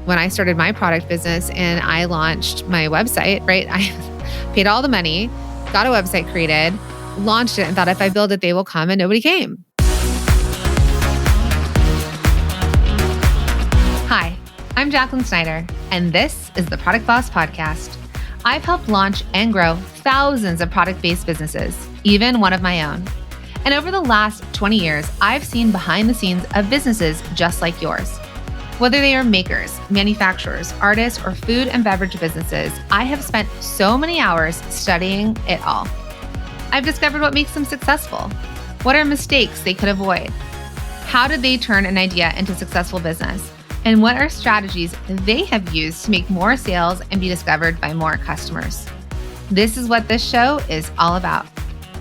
when I started my product business and I launched my website, right? I paid all the money, got a website created, launched it, and thought if I build it, they will come, and nobody came. Hi, I'm Jacqueline Snyder, and this is the Product Boss Podcast. I've helped launch and grow thousands of product-based businesses, even one of my own. And over the last 20 years, I've seen behind the scenes of businesses just like yours. Whether they are makers, manufacturers, artists, or food and beverage businesses, I have spent so many hours studying it all. I've discovered what makes them successful. What are mistakes they could avoid? How did they turn an idea into successful business? And what are strategies they have used to make more sales and be discovered by more customers? This is what this show is all about.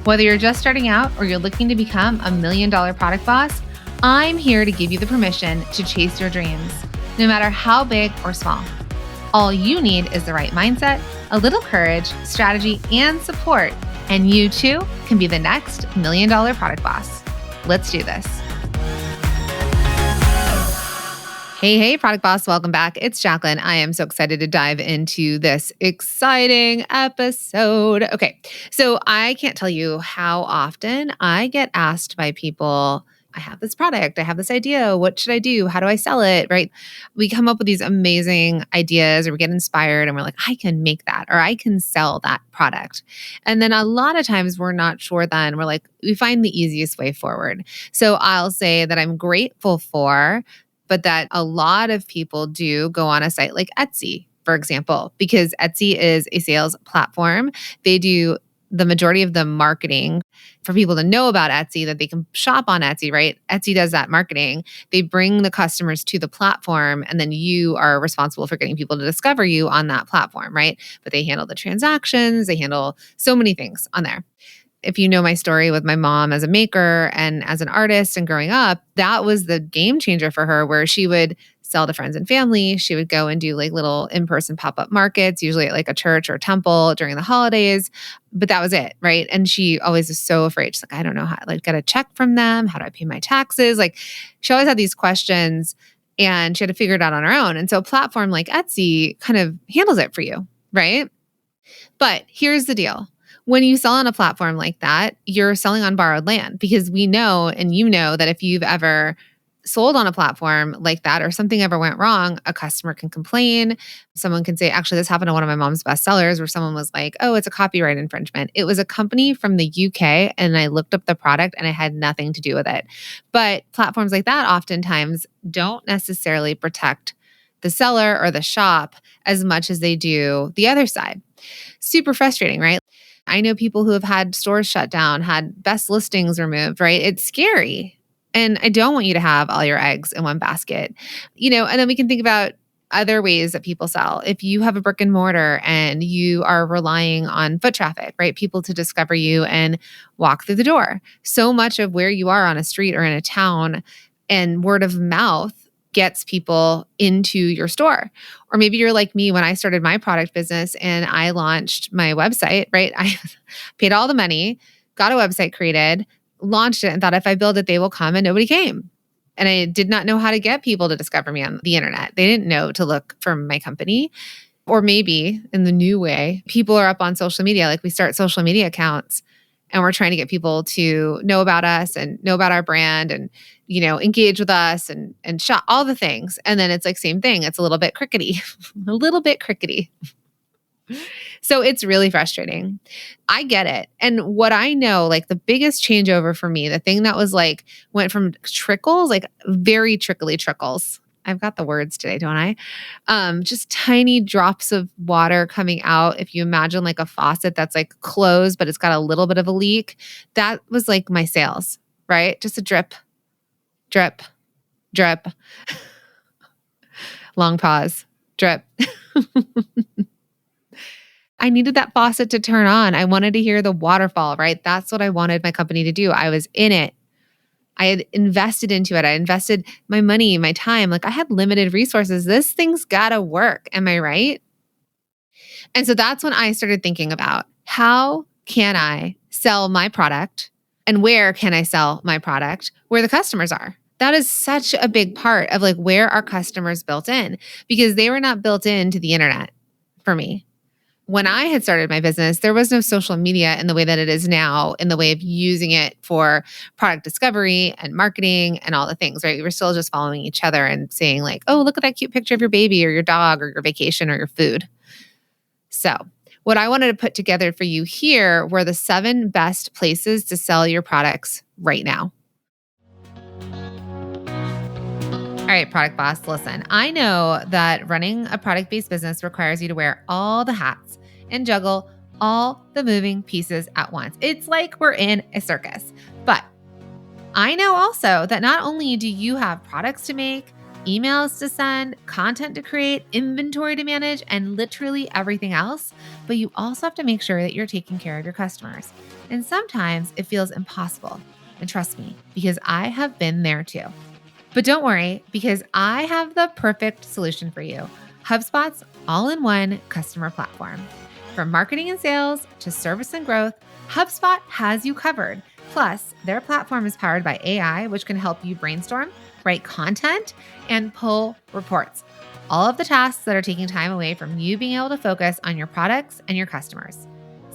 Whether you're just starting out or you're looking to become $1 million product boss, I'm here to give you the permission to chase your dreams, no matter how big or small. All you need is the right mindset, a little courage, strategy, and support, and you too can be the next $1 million product boss. Let's do this. Hey, Product Boss, welcome back. It's Jacqueline. I am so excited to dive into this exciting episode. Okay, so I can't tell you how often I get asked by people, I have this product, I have this idea, what should I do? How do I sell it, right? We come up with these amazing ideas or we get inspired and we're like, I can make that or I can sell that product. And then a lot of times we're not sure then. We're like, we find the easiest way forward. So I'll say that I'm grateful for, but that a lot of people do go on a site like Etsy, for example, because Etsy is a sales platform. They do the majority of the marketing for people to know about Etsy, that they can shop on Etsy, right? Etsy does that marketing. They bring the customers to the platform, and then you are responsible for getting people to discover you on that platform, right? But they handle the transactions, they handle so many things on there. If you know my story with my mom as a maker and as an artist and growing up, that was the game changer for her, where she would sell to friends and family. She would go and do like little in-person pop-up markets, usually at like a church or a temple during the holidays. But that was it, right? And she always was so afraid. She's like, I don't know how to like get a check from them. How do I pay my taxes? Like she always had these questions and she had to figure it out on her own. And so a platform like Etsy kind of handles it for you, right? But here's the deal. When you sell on a platform like that, you're selling on borrowed land, because we know, and you know, that if you've ever sold on a platform like that or something ever went wrong, a customer can complain. Someone can say, actually, this happened to one of my mom's bestsellers where someone was like, oh, it's a copyright infringement. It was a company from the UK and I looked up the product and I had nothing to do with it. But platforms like that oftentimes don't necessarily protect the seller or the shop as much as they do the other side. Super frustrating, right? I know people who have had stores shut down, had best listings removed, right? It's scary. And I don't want you to have all your eggs in one basket, and then we can think about other ways that people sell. If you have a brick and mortar and you are relying on foot traffic, right? People to discover you and walk through the door. So much of where you are on a street or in a town and word of mouth gets people into your store. Or maybe you're like me when I started my product business and I launched my website, right? I paid all the money, got a website created, launched it, and thought if I build it, they will come, and nobody came. And I did not know how to get people to discover me on the internet. They didn't know to look for my company. Or maybe in the new way, people are up on social media, like we start social media accounts and we're trying to get people to know about us and know about our brand and, engage with us and shop, all the things. And then it's like, same thing. It's a little bit crickety, a little bit crickety. So it's really frustrating. I get it. And what I know, like the biggest changeover for me, the thing that was like, went from trickles, like very trickly trickles. I've got the words today, don't I? Just tiny drops of water coming out. If you imagine like a faucet that's like closed, but it's got a little bit of a leak, that was like my sales, right? Just a drip, drip, drip. Long pause, drip. I needed that faucet to turn on. I wanted to hear the waterfall, right? That's what I wanted my company to do. I was in it. I had invested into it. I invested my money, my time. Like I had limited resources. This thing's got to work. Am I right? And so that's when I started thinking about how can I sell my product and where can I sell my product where the customers are? That is such a big part of like where our customers built in because they were not built into the internet for me. When I had started my business, there was no social media in the way that it is now, in the way of using it for product discovery and marketing and all the things, right? We were still just following each other and saying, like, oh, look at that cute picture of your baby or your dog or your vacation or your food. So, what I wanted to put together for you here were the 7 best places to sell your products right now. All right, product boss, listen, I know that running a product based business requires you to wear all the hats and juggle all the moving pieces at once. It's like we're in a circus. But I know also that not only do you have products to make, emails to send, content to create, inventory to manage, and literally everything else, but you also have to make sure that you're taking care of your customers. And sometimes it feels impossible. And trust me, because I have been there too. But don't worry, because I have the perfect solution for you. HubSpot's all-in-one customer platform. From marketing and sales to service and growth, HubSpot has you covered. Plus, their platform is powered by AI, which can help you brainstorm, write content, and pull reports. All of the tasks that are taking time away from you being able to focus on your products and your customers.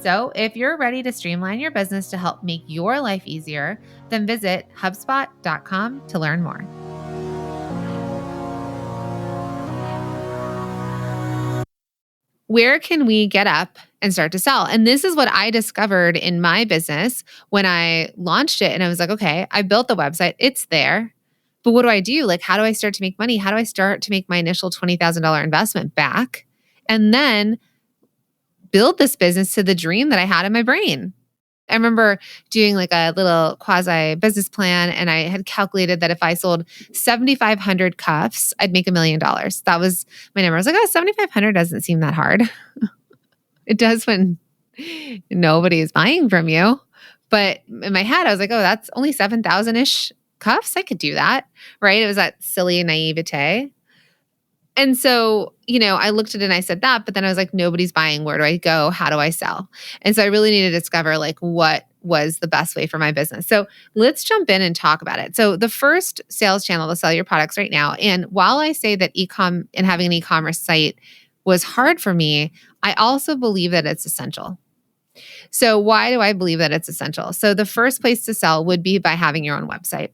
So if you're ready to streamline your business to help make your life easier, then visit HubSpot.com to learn more. Where can we get up and start to sell? And this is what I discovered in my business when I launched it. And I was like, okay, I built the website. It's there. But what do I do? Like, how do I start to make money? How do I start to make my initial $20,000 investment back? And then build this business to the dream that I had in my brain. I remember doing like a little quasi business plan, and I had calculated that if I sold 7,500 cuffs, I'd make $1 million. That was my number. I was like, oh, 7,500 doesn't seem that hard. It does when nobody is buying from you. But in my head, I was like, oh, that's only 7,000-ish cuffs. I could do that, right? It was that silly naivete. And so, I looked at it and I said that, but then I was like, nobody's buying. Where do I go? How do I sell? And so I really needed to discover like what was the best way for my business. So let's jump in and talk about it. So the first sales channel to sell your products right now. And while I say that e-com and having an e-commerce site was hard for me, I also believe that it's essential. So why do I believe that it's essential? So the first place to sell would be by having your own website.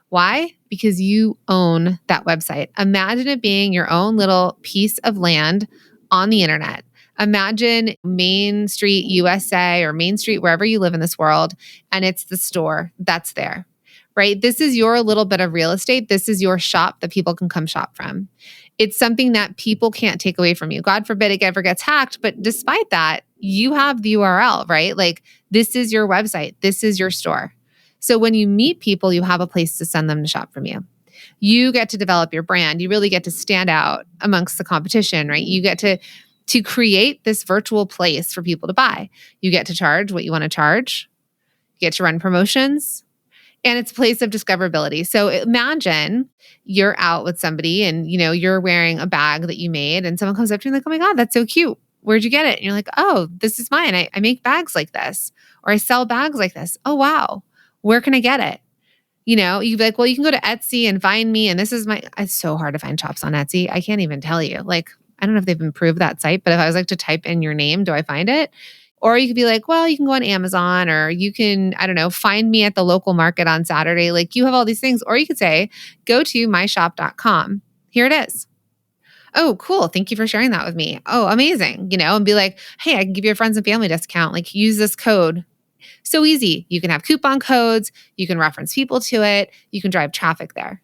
Why? Because you own that website. Imagine it being your own little piece of land on the internet. Imagine Main Street, USA, or Main Street, wherever you live in this world, and it's the store that's there, right? This is your little bit of real estate. This is your shop that people can come shop from. It's something that people can't take away from you. God forbid it ever gets hacked, but despite that, you have the URL, right? Like this is your website. This is your store. So when you meet people, you have a place to send them to shop from you. You get to develop your brand. You really get to stand out amongst the competition, right? You get to create this virtual place for people to buy. You get to charge what you want to charge. You get to run promotions. And it's a place of discoverability. So imagine you're out with somebody and you're wearing a bag that you made and someone comes up to you and like, oh my God, that's so cute. Where'd you get it? And you're like, oh, this is mine. I make bags like this, or I sell bags like this. Oh, wow. Where can I get it? You'd be like, well, you can go to Etsy and find me. And this is it's so hard to find shops on Etsy. I can't even tell you. Like, I don't know if they've improved that site, but if I was like to type in your name, do I find it? Or you could be like, well, you can go on Amazon, or you can, I don't know, find me at the local market on Saturday. Like you have all these things. Or you could say, go to myshop.com. Here it is. Oh, cool. Thank you for sharing that with me. Oh, amazing. And be like, hey, I can give you a friends and family discount. Like use this code. So easy. You can have coupon codes. You can reference people to it. You can drive traffic there.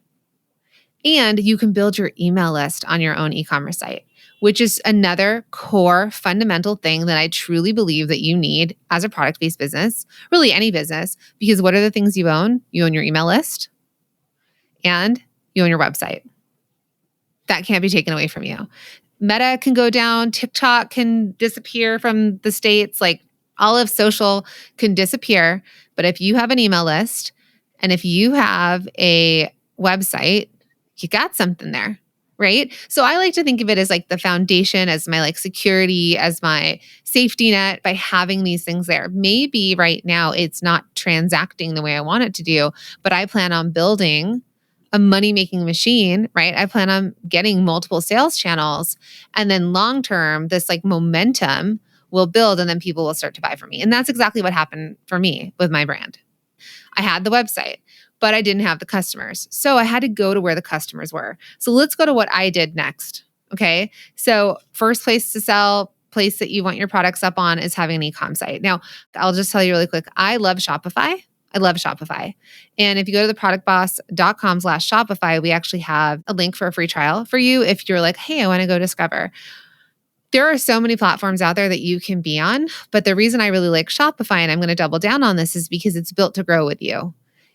And you can build your email list on your own e-commerce site, which is another core fundamental thing that I truly believe that you need as a product-based business, really any business, because what are the things you own? You own your email list and you own your website. That can't be taken away from you. Meta can go down. TikTok can disappear from the States. Like all of social can disappear. But if you have an email list and if you have a website, you got something there, right? So I like to think of it as like the foundation, as my like security, as my safety net by having these things there. Maybe right now it's not transacting the way I want it to do, but I plan on building a money-making machine, right? I plan on getting multiple sales channels. And then long-term, this like momentum will build and then people will start to buy from me. And that's exactly what happened for me with my brand. I had the website, but I didn't have the customers. So I had to go to where the customers were. So let's go to what I did next. Okay. So first place to sell, place that you want your products up on is having an e-com site. Now, I'll just tell you really quick. I love Shopify. I love Shopify. And if you go to the productboss.com/Shopify, we actually have a link for a free trial for you if you're like, hey, I want to go discover. There are so many platforms out there that you can be on, but the reason I really like Shopify, and I'm going to double down on this, is because it's built to grow with you.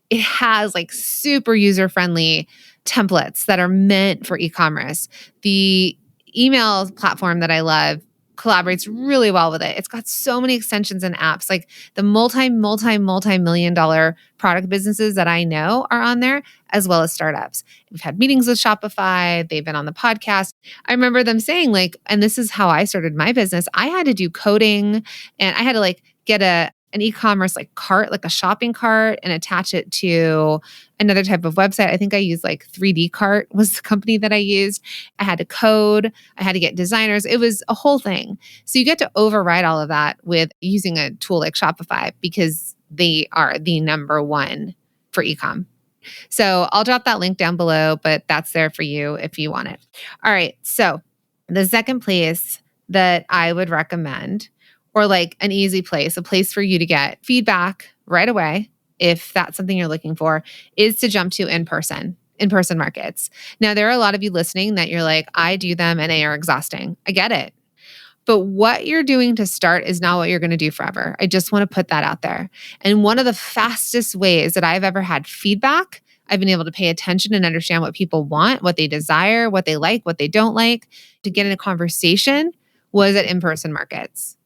It has like super user-friendly templates that are meant for e-commerce. The email platform that I love collaborates really well with it. It's got so many extensions and apps. Like the multi-million dollar product businesses that I know are on there, as well as startups. We've had meetings with Shopify. They've been on the podcast. I remember them saying like, and this is how I started my business. I had to do coding and I had to like get an e-commerce like cart, like a shopping cart, and attach it to another type of website. I think I used like 3D Cart was the company that I used. I had to code. I had to get designers. It was a whole thing. So you get to override all of that with using a tool like Shopify because they are the number one for e-com. So I'll drop that link down below, but that's there for you if you want it. All right. So the second place that I would recommend, or like an easy place, a place for you to get feedback right away, if that's something you're looking for, is to jump to in-person markets. Now, there are a lot of you listening that you're like, I do them and they are exhausting. I get it. But what you're doing to start is not what you're going to do forever. I just want to put that out there. And one of the fastest ways that I've ever had feedback, I've been able to pay attention and understand what people want, what they desire, what they like, what they don't like, to get in a conversation, was at in-person markets.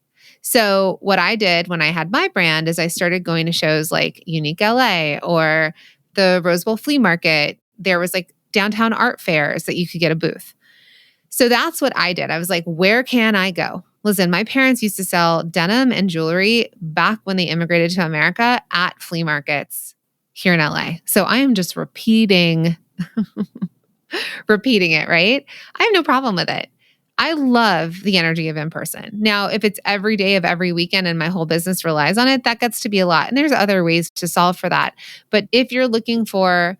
So what I did when I had my brand is I started going to shows like Unique LA or the Rose Bowl Flea Market. There was like downtown art fairs that you could get a booth. So that's what I did. I was like, where can I go? Listen, my parents used to sell denim and jewelry back when they immigrated to America at flea markets here in LA. So I am just repeating it, right? I have no problem with it. I love the energy of in-person. Now, if it's every day of every weekend and my whole business relies on it, that gets to be a lot. And there's other ways to solve for that. But if you're looking for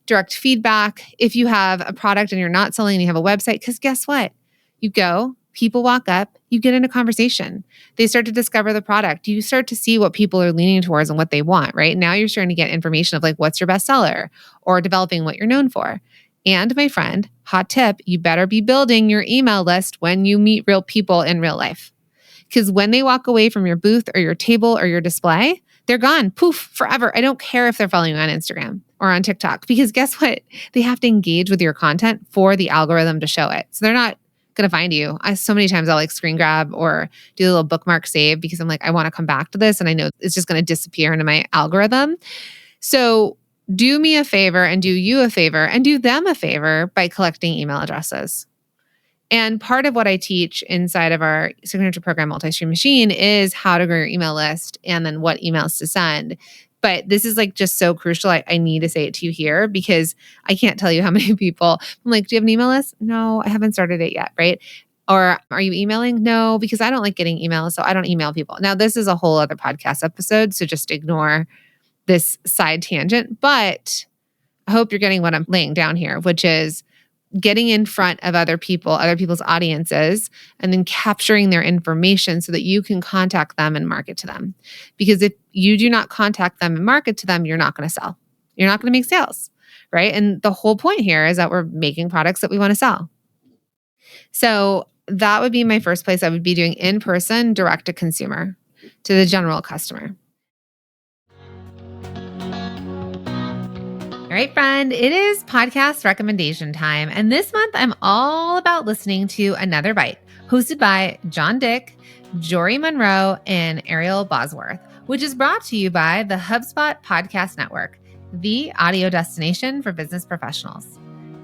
direct feedback, if you have a product and you're not selling and you have a website, because guess what? You go, people walk up, you get into conversation. They start to discover the product. You start to see what people are leaning towards and what they want, right? Now you're starting to get information of like, what's your bestseller, or developing what you're known for. And my friend, hot tip, you better be building your email list when you meet real people in real life. Because when they walk away from your booth or your table or your display, they're gone, poof, forever. I don't care if they're following you on Instagram or on TikTok, because guess what? They have to engage with your content for the algorithm to show it. So they're not going to find you. So many times I'll like screen grab or do a little bookmark save because I'm like, I want to come back to this and I know it's just going to disappear into my algorithm. So do me a favor and do you a favor and do them a favor by collecting email addresses. And part of what I teach inside of our signature program, Multi-Stream Machine, is how to grow your email list and then what emails to send. But this is like just so crucial. I need to say it to you here because I can't tell you how many people, I'm like, do you have an email list? No, I haven't started it yet, right? Or are you emailing? No, because I don't like getting emails, so I don't email people. Now, this is a whole other podcast episode, so just ignore this side tangent. But I hope you're getting what I'm laying down here, which is getting in front of other people, other people's audiences, and then capturing their information so that you can contact them and market to them. Because if you do not contact them and market to them, you're not going to sell. You're not going to make sales, right? And the whole point here is that we're making products that we want to sell. So that would be my first place. I would be doing in-person, direct to consumer, to the general customer. All right, friend, it is podcast recommendation time. And this month, I'm all about listening to Another Bite, hosted by John Dick, Jory Monroe, and Ariel Bosworth, which is brought to you by the HubSpot Podcast Network, the audio destination for business professionals.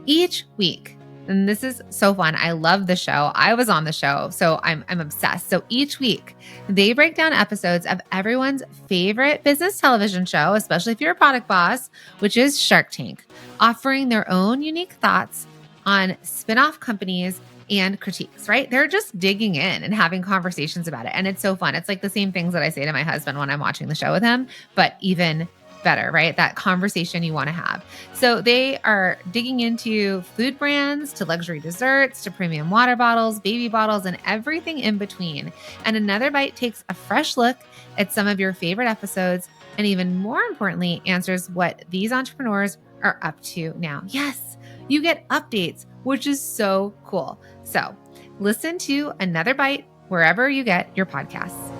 Each week, And this is so fun. I love the show. I was on the show, so I'm obsessed. So each week, they break down episodes of everyone's favorite business television show, especially if you're a product boss, which is Shark Tank, offering their own unique thoughts on spin-off companies and critiques, right? They're just digging in and having conversations about it. And it's so fun. It's like the same things that I say to my husband when I'm watching the show with him, but even better, right? That conversation you want to have. So they are digging into food brands to luxury desserts to premium water bottles, baby bottles, and everything in between. And Another Bite takes a fresh look at some of your favorite episodes and, even more importantly, answers what these entrepreneurs are up to now. Yes, you get updates, which is so cool. So listen to Another Bite wherever you get your podcasts.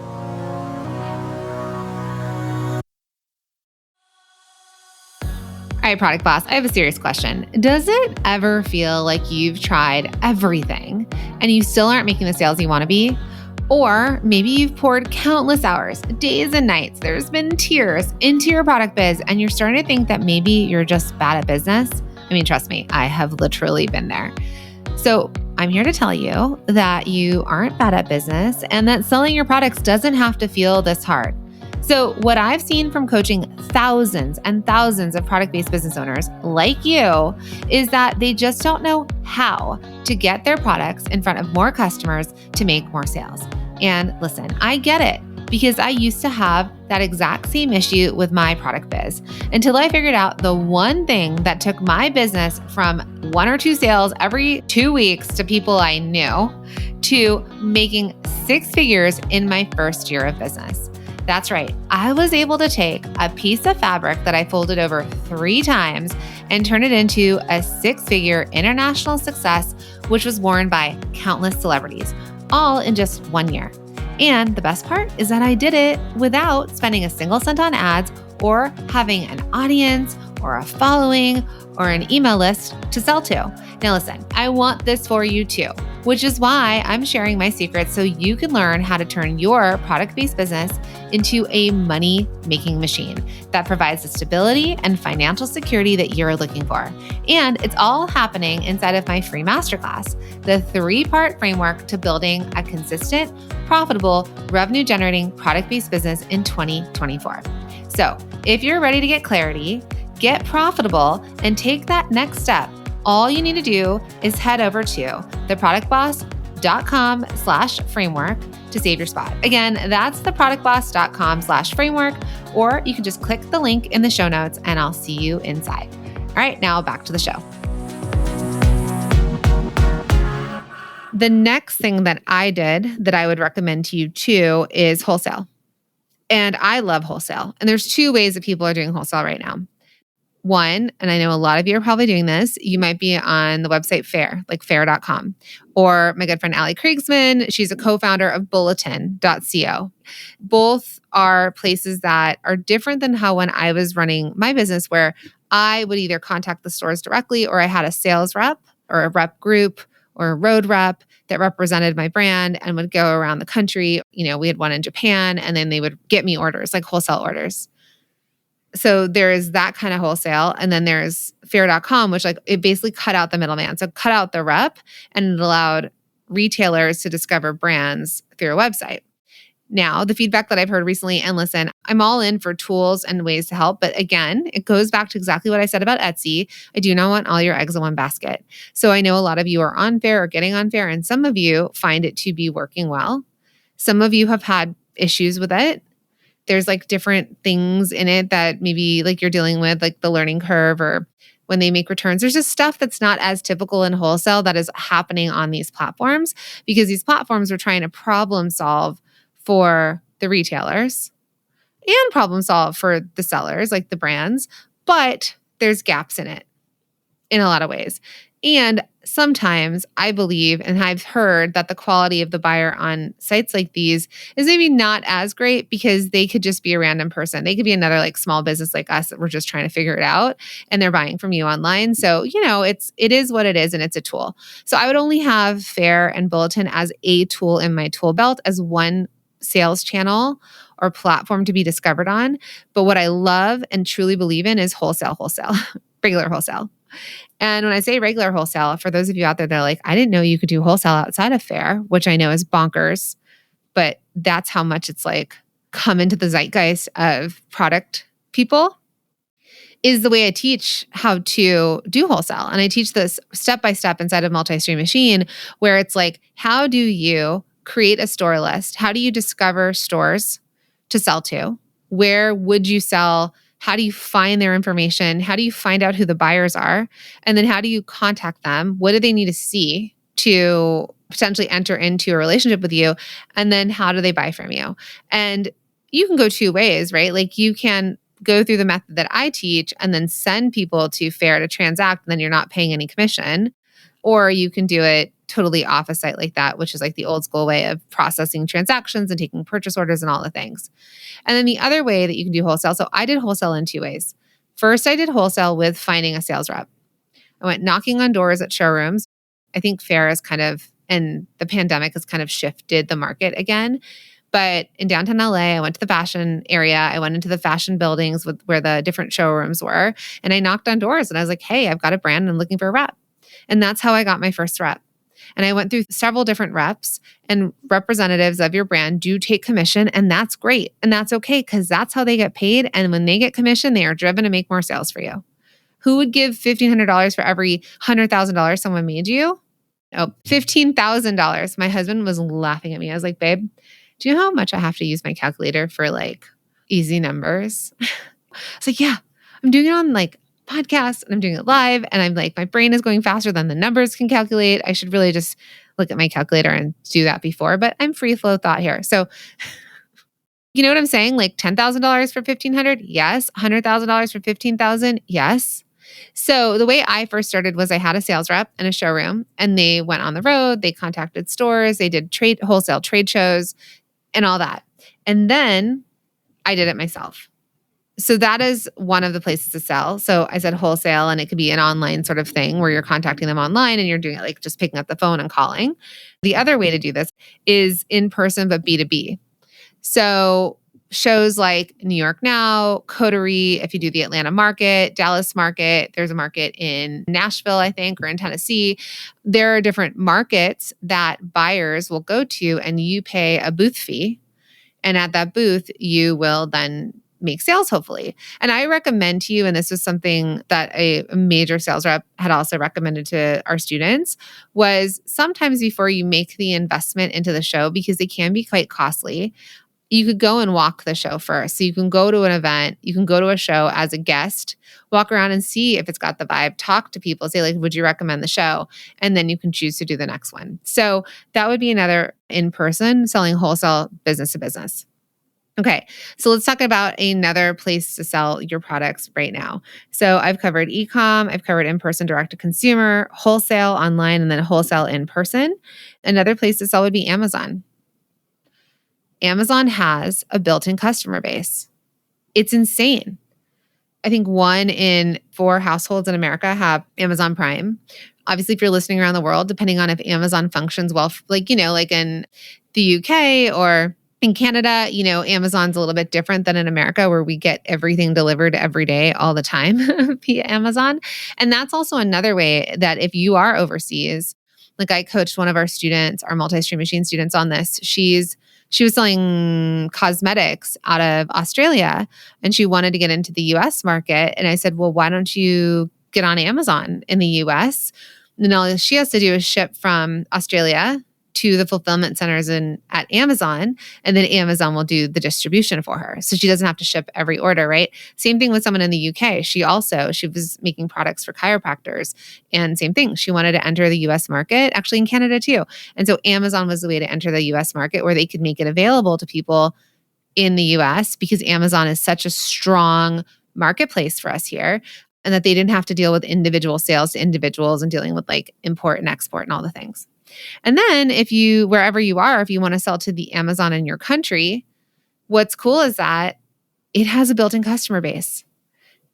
All right, Product Boss, I have a serious question. Does it ever feel like you've tried everything and you still aren't making the sales you want to be? Or maybe you've poured countless hours, days and nights, there's been tears into your product biz, and you're starting to think that maybe you're just bad at business? I mean, trust me, I have literally been there. So I'm here to tell you that you aren't bad at business and that selling your products doesn't have to feel this hard. So what I've seen from coaching thousands and thousands of product-based business owners like you is that they just don't know how to get their products in front of more customers to make more sales. And listen, I get it, because I used to have that exact same issue with my product biz until I figured out the one thing that took my business from 1 or 2 sales every 2 weeks to people I knew to making 6 figures in my first year of business. That's right. I was able to take a piece of fabric that I folded over 3 times and turn it into a 6-figure international success, which was worn by countless celebrities, all in just 1 year. And the best part is that I did it without spending a single cent on ads or having an audience or a following or an email list to sell to. Now listen, I want this for you too, which is why I'm sharing my secrets so you can learn how to turn your product-based business into a money-making machine that provides the stability and financial security that you're looking for. And it's all happening inside of my free masterclass, the 3-part framework to building a consistent, profitable, revenue-generating product-based business in 2024. So if you're ready to get clarity, get profitable, and take that next step, all you need to do is head over to theproductboss.com/framework to save your spot. Again, that's theproductboss.com/framework, or you can just click the link in the show notes and I'll see you inside. All right, now back to the show. The next thing that I did that I would recommend to you too is wholesale. And I love wholesale. And there's 2 ways that people are doing wholesale right now. One, and I know a lot of you are probably doing this, you might be on the website Fair, like fair.com. Or my good friend Allie Kriegsman, she's a co-founder of bulletin.co. Both are places that are different than how when I was running my business, where I would either contact the stores directly or I had a sales rep or a rep group or a road rep that represented my brand and would go around the country. You know, we had one in Japan, and then they would get me orders, like wholesale orders. So there is that kind of wholesale. And then there's fair.com, which like it basically cut out the middleman. So cut out the rep, and it allowed retailers to discover brands through a website. Now, the feedback that I've heard recently, and listen, I'm all in for tools and ways to help. But again, it goes back to exactly what I said about Etsy. I do not want all your eggs in one basket. So I know a lot of you are on Fair or getting on Fair, and some of you find it to be working well. Some of you have had issues with it. There's like different things in it that maybe like you're dealing with, like the learning curve or when they make returns. There's just stuff that's not as typical in wholesale that is happening on these platforms, because these platforms are trying to problem solve for the retailers and problem solve for the sellers, like the brands, but there's gaps in it in a lot of ways. And sometimes I believe, and I've heard, that the quality of the buyer on sites like these is maybe not as great, because they could just be a random person. They could be another like small business like us that we're just trying to figure it out, and they're buying from you online. So, you know, it is what it is, and it's a tool. So I would only have Fair and Bulletin as a tool in my tool belt, as one sales channel or platform to be discovered on. But what I love and truly believe in is wholesale, regular wholesale. And when I say regular wholesale, for those of you out there that are like, I didn't know you could do wholesale outside of fair, which I know is bonkers, but that's how much it's like come into the zeitgeist of product people, is the way I teach how to do wholesale. And I teach this step by step inside of Multi-Stream Machine, where it's like, how do you create a store list? How do you discover stores to sell to? Where would you sell? How do you find their information? How do you find out who the buyers are? And then how do you contact them? What do they need to see to potentially enter into a relationship with you? And then how do they buy from you? And you can go two ways, right? Like you can go through the method that I teach and then send people to fair to transact, and then you're not paying any commission. Or you can do it totally off a site like that, which is like the old school way of processing transactions and taking purchase orders and all the things. And then the other way that you can do wholesale. So I did wholesale in two ways. First, I did wholesale with finding a sales rep. I went knocking on doors at showrooms. I think fair is kind of, and the pandemic has kind of shifted the market again. But in downtown LA, I went to the fashion area. I went into the fashion buildings where the different showrooms were. And I knocked on doors and I was like, hey, I've got a brand and I'm looking for a rep. And that's how I got my first rep. And I went through several different reps, and representatives of your brand do take commission, and that's great. And that's okay, because that's how they get paid. And when they get commission, they are driven to make more sales for you. Who would give $1,500 for every $100,000 someone made you? Oh, $15,000. My husband was laughing at me. I was like, babe, do you know how much I have to use my calculator for like easy numbers? I was like, yeah, I'm doing it on like podcasts and I'm doing it live. And I'm like, my brain is going faster than the numbers can calculate. I should really just look at my calculator and do that before, but I'm free flow thought here. So you know what I'm saying? Like $10,000 for 1,500? Yes. $100,000 for 15,000? Yes. So the way I first started was I had a sales rep in a showroom, and they went on the road. They contacted stores. They did wholesale trade shows and all that. And then I did it myself. So that is one of the places to sell. So I said wholesale, and it could be an online sort of thing where you're contacting them online and you're doing it like just picking up the phone and calling. The other way to do this is in person, but B2B. So shows like New York Now, Coterie, if you do the Atlanta market, Dallas market, there's a market in Nashville, I think, or in Tennessee. There are different markets that buyers will go to, and you pay a booth fee. And at that booth, you will then make sales, hopefully. And I recommend to you, and this was something that a major sales rep had also recommended to our students, was sometimes before you make the investment into the show, because they can be quite costly, you could go and walk the show first. So you can go to an event, you can go to a show as a guest, walk around and see if it's got the vibe, talk to people, say like, would you recommend the show? And then you can choose to do the next one. So that would be another in-person selling wholesale business to business. Okay, so let's talk about another place to sell your products right now. So I've covered e-com, I've covered in-person direct to consumer, wholesale online, and then wholesale in person. Another place to sell would be Amazon. Amazon has a built-in customer base. It's insane. I think 1 in 4 households in America have Amazon Prime. Obviously, if you're listening around the world, depending on if Amazon functions well, like in the UK or in Canada, Amazon's a little bit different than in America, where we get everything delivered every day, all the time via Amazon. And that's also another way that if you are overseas, like I coached one of our students, our Multi-Stream Machine students on this. She was selling cosmetics out of Australia, and she wanted to get into the US market. And I said, well, why don't you get on Amazon in the US? And all she has to do is ship from Australia to the fulfillment centers at Amazon, and then Amazon will do the distribution for her. So she doesn't have to ship every order, right? Same thing with someone in the UK. She was making products for chiropractors, and same thing. She wanted to enter the US market, actually in Canada too. And so Amazon was the way to enter the US market, where they could make it available to people in the US, because Amazon is such a strong marketplace for us here, and that they didn't have to deal with individual sales to individuals and dealing with like import and export and all the things. And then wherever you are, if you want to sell to the Amazon in your country, what's cool is that it has a built-in customer base.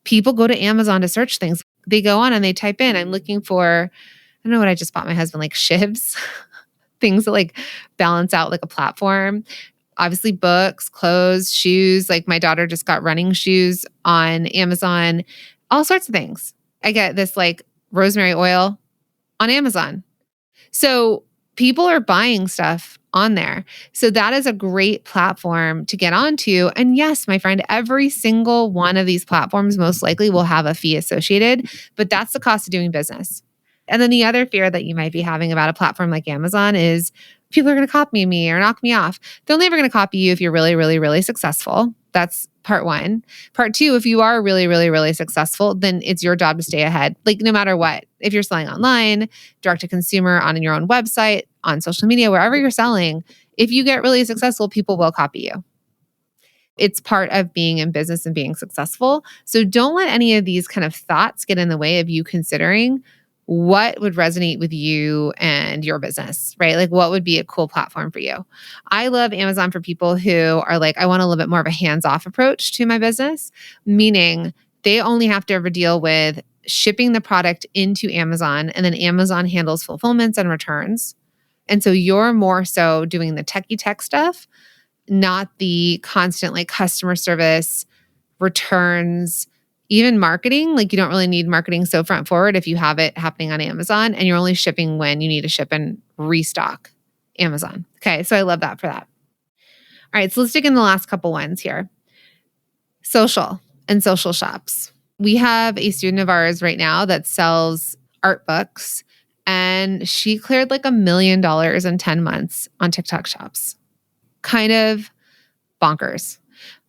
People go to Amazon to search things. They go on and they type in, I'm looking for, I don't know what I just bought my husband, like shivs, things that like balance out like a platform. Obviously books, clothes, shoes. Like my daughter just got running shoes on Amazon, all sorts of things. I get this like rosemary oil on Amazon. So people are buying stuff on there. So that is a great platform to get onto. And yes, my friend, every single one of these platforms most likely will have a fee associated, but that's the cost of doing business. And then the other fear that you might be having about a platform like Amazon is people are going to copy me or knock me off. They're never going to copy you if you're really, really, really successful. That's part one. Part two, if you are really, really, really successful, then it's your job to stay ahead. Like no matter what, if you're selling online, direct to consumer, on your own website, on social media, wherever you're selling, if you get really successful, people will copy you. It's part of being in business and being successful. So don't let any of these kind of thoughts get in the way of you considering what would resonate with you and your business, right? Like what would be a cool platform for you? I love Amazon for people who are like, I want a little bit more of a hands-off approach to my business, meaning they only have to ever deal with shipping the product into Amazon, and then Amazon handles fulfillments and returns. And so you're more so doing the techie tech stuff, not the constant like customer service, returns, even marketing. Like you don't really need marketing so front forward if you have it happening on Amazon and you're only shipping when you need to ship and restock Amazon. Okay, so I love that for that. All right, so let's dig in the last couple ones here. Social and social shops. We have a student of ours right now that sells art books, and she cleared like $1 million in 10 months on TikTok shops. Kind of bonkers.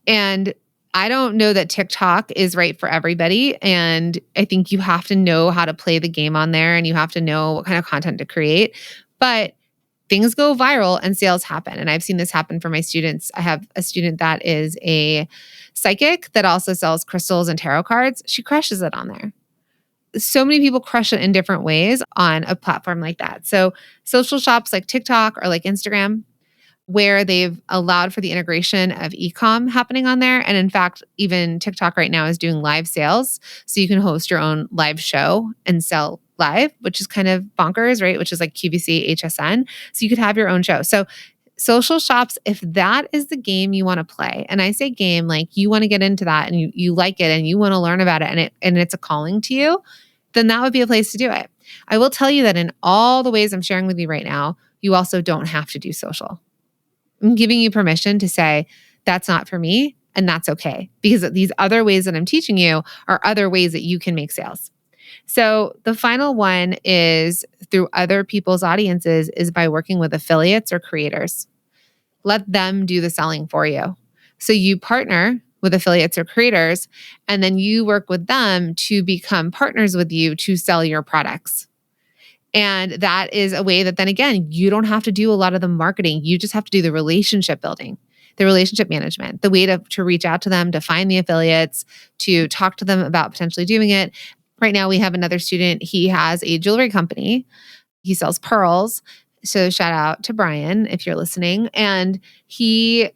And I don't know that TikTok is right for everybody. And I think you have to know how to play the game on there and you have to know what kind of content to create. But things go viral and sales happen. And I've seen this happen for my students. I have a student that is a psychic that also sells crystals and tarot cards. She crushes it on there. So many people crush it in different ways on a platform like that. So social shops like TikTok or like Instagram, where they've allowed for the integration of e-com happening on there. And in fact, even TikTok right now is doing live sales. So you can host your own live show and sell live, which is kind of bonkers, right? Which is like QVC, HSN. So you could have your own show. So social shops, if that is the game you want to play, and I say game, like you want to get into that and you like it and you want to learn about it and it's a calling to you, then that would be a place to do it. I will tell you that in all the ways I'm sharing with you right now, you also don't have to do social. I'm giving you permission to say, that's not for me, and that's okay. Because these other ways that I'm teaching you are other ways that you can make sales. So the final one is through other people's audiences is by working with affiliates or creators. Let them do the selling for you. So you partner with affiliates or creators, and then you work with them to become partners with you to sell your products. And that is a way that then again, you don't have to do a lot of the marketing. You just have to do the relationship building, the relationship management, the way to reach out to them, to find the affiliates, to talk to them about potentially doing it. Right now we have another student. He has a jewelry company. He sells pearls. So shout out to Brian if you're listening. And he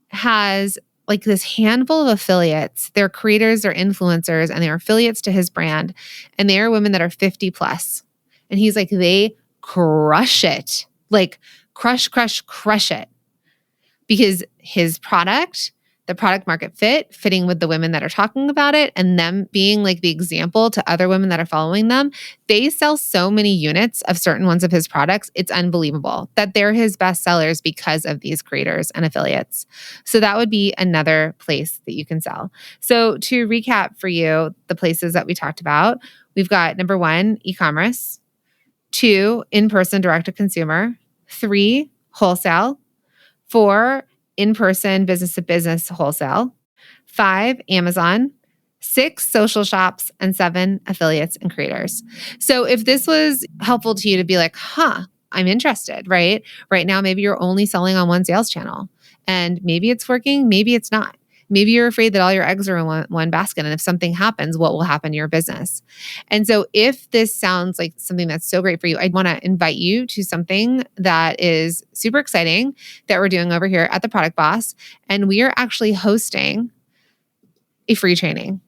has like this handful of affiliates. They're creators, they're influencers, and they're affiliates to his brand. And they are women that are 50 plus. And he's like, they crush it. Like crush it. Because his product, the product market fit, fitting with the women that are talking about it and them being like the example to other women that are following them, they sell so many units of certain ones of his products. It's unbelievable that they're his best sellers because of these creators and affiliates. So that would be another place that you can sell. So to recap for you, the places that we talked about, we've got number 1, e-commerce. 2, in-person direct-to-consumer. 3, wholesale. 4, in-person business-to-business wholesale. 5, Amazon. 6, social shops. And 7, affiliates and creators. So if this was helpful to you to be like, I'm interested, right? Right now, maybe you're only selling on one sales channel. And maybe it's working, maybe it's not. Maybe you're afraid that all your eggs are in one basket. And if something happens, what will happen to your business? And so if this sounds like something that's so great for you, I want to invite you to something that is super exciting that we're doing over here at the Product Boss. And we are actually hosting a free training.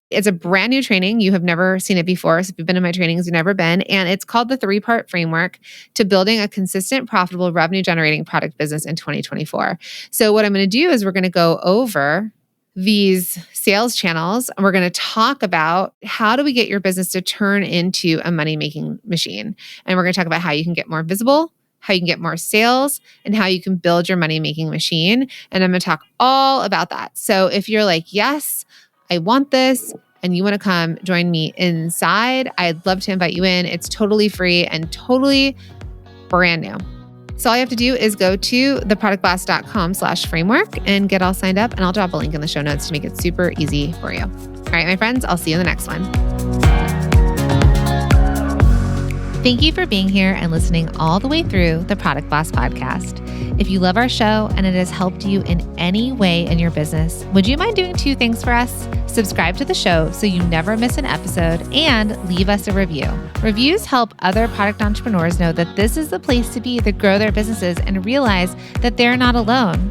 It's a brand new training. You have never seen it before. So if you've been in my trainings, you've never been. And it's called the 3-part framework to building a consistent, profitable, revenue generating product business in 2024. So what I'm going to do is we're going to go over these sales channels. We're going to talk about how do we get your business to turn into a money-making machine. And we're going to talk about how you can get more visible, how you can get more sales, and how you can build your money-making machine. And I'm going to talk all about that. So if you're like, yes, I want this, and you want to come join me inside, I'd love to invite you in. It's totally free and totally brand new. So all you have to do is go to theproductboss.com/framework and get all signed up. And I'll drop a link in the show notes to make it super easy for you. All right, my friends, I'll see you in the next one. Thank you for being here and listening all the way through the Product Boss podcast. If you love our show and it has helped you in any way in your business, would you mind doing 2 things for us? Subscribe to the show so you never miss an episode and leave us a review. Reviews help other product entrepreneurs know that this is the place to be to grow their businesses and realize that they're not alone.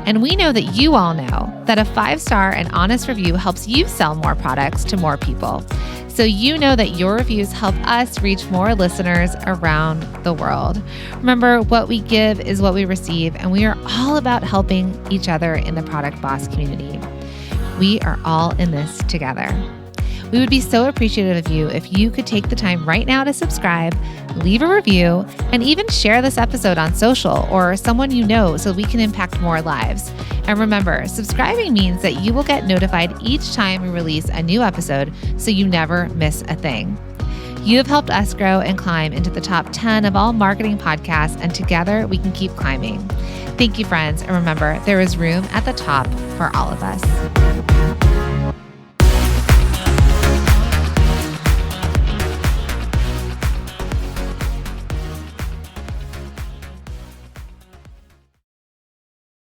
And we know that you all know that a 5-star and honest review helps you sell more products to more people. So you know that your reviews help us reach more listeners around the world. Remember, what we give is what we receive, and we are all about helping each other in the Product Boss community. We are all in this together. We would be so appreciative of you if you could take the time right now to subscribe, leave a review, and even share this episode on social or someone you know so we can impact more lives. And remember, subscribing means that you will get notified each time we release a new episode so you never miss a thing. You have helped us grow and climb into the top 10 of all marketing podcasts, and together we can keep climbing. Thank you, friends. And remember, there is room at the top for all of us.